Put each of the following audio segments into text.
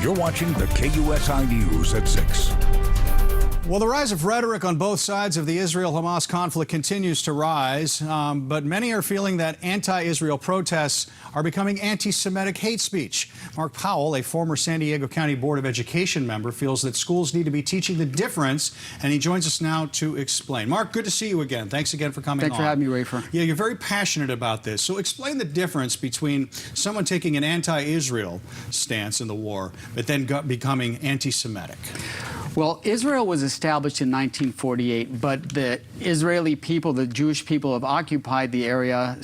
You're watching the KUSI News at 6. Well, the rise of rhetoric on both sides of the Israel-Hamas conflict continues to rise, but many are feeling that anti-Israel protests are becoming anti-Semitic hate speech. Mark Powell, a former San Diego County Board of Education member, feels that schools need to be teaching the difference, and he joins us now to explain. Mark, good to see you again. Thanks again for coming on. Thanks for having me, Rafer. Yeah, you're very passionate about this. So explain the difference between someone taking an anti-Israel stance in the war, but then becoming anti-Semitic. Well, Israel was established in 1948, but the Israeli people, the Jewish people, have occupied the area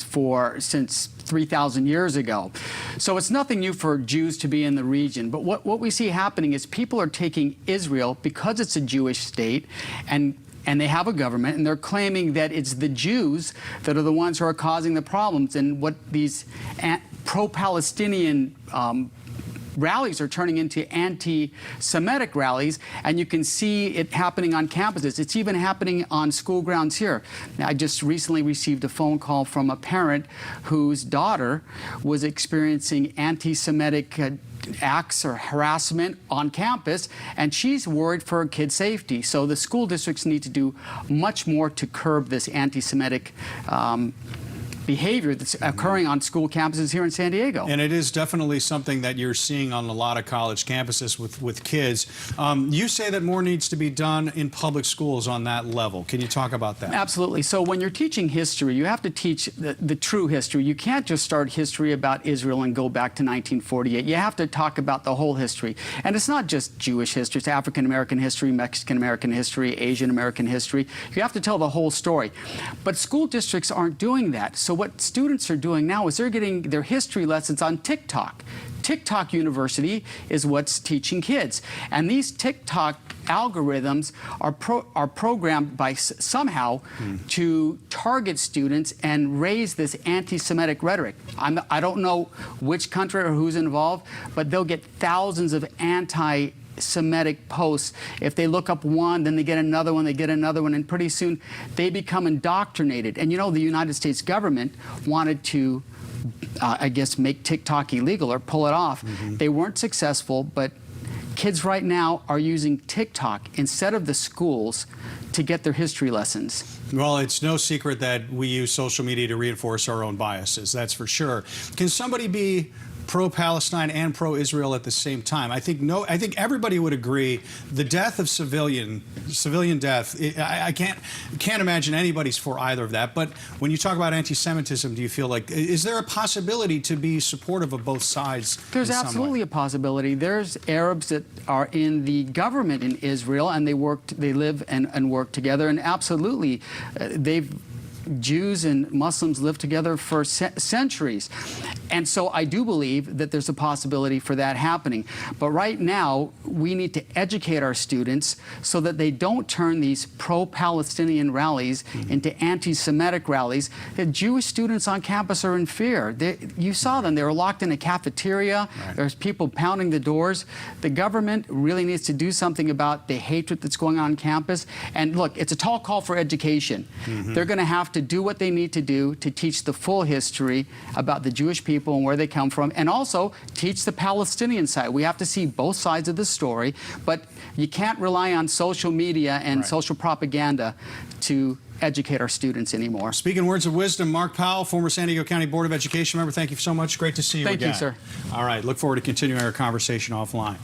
since 3,000 years ago. So it's nothing new for Jews to be in the region. But what we see happening is people are taking Israel, because it's a Jewish state, and they have a government, and they're claiming that it's the Jews that are the ones who are causing the problems. And what these pro-Palestinian rallies are turning into anti-Semitic rallies, and you can see it happening on campuses. It's even happening on school grounds here. I just recently received a phone call from a parent whose daughter was experiencing anti-Semitic acts or harassment on campus, and she's worried for her kid's safety. So the school districts need to do much more to curb this anti-Semitic behavior that's occurring on school campuses here in San Diego. And it is definitely something that you're seeing on a lot of college campuses with kids. You say that more needs to be done in public schools on that level. Can you talk about that? Absolutely. So when you're teaching history, you have to teach the true history. You can't just start history about Israel and go back to 1948. You have to talk about the whole history. And it's not just Jewish history. It's African-American history, Mexican-American history, Asian-American history. You have to tell the whole story. But school districts aren't doing that. So what students are doing now is they're getting their history lessons on TikTok. TikTok University is what's teaching kids. And these TikTok algorithms are programmed by somehow to target students and raise this anti-Semitic rhetoric. I don't know which country or who's involved, but they'll get thousands of anti-Semitic posts. If they look up one, then they get another one, and pretty soon they become indoctrinated. And you know, the United States government wanted to, I guess, make TikTok illegal or pull it off. They weren't successful, but kids right now are using TikTok instead of the schools to get their history lessons. Well, it's no secret that we use social media to reinforce our own biases, that's for sure. Can somebody be pro-Palestine and pro-Israel at the same time? I think everybody would agree the death of civilian death, I can't imagine anybody's for either of that. But when you talk about anti-Semitism, do you feel like, is there a possibility to be supportive of both sides? There's absolutely a possibility. There's Arabs that are in the government in Israel, and they live and work together, and absolutely Jews and Muslims live together for centuries. And so I do believe that there's a possibility for that happening. But right now, we need to educate our students so that they don't turn these pro-Palestinian rallies into anti-Semitic rallies. The Jewish students on campus are in fear. You saw them. They were locked in a cafeteria. Right. There's people pounding the doors. The government really needs to do something about the hatred that's going on campus. And look, it's a tall call for education. They're going to have to do what they need to do to teach the full history about the Jewish people and where they come from, and also teach the Palestinian side. We have to see both sides of the story, but you can't rely on social media and social propaganda to educate our students anymore. Speaking words of wisdom, Mark Powell, former San Diego County Board of Education member, thank you so much. Great to see you again. Thank you, sir. All right, look forward to continuing our conversation offline.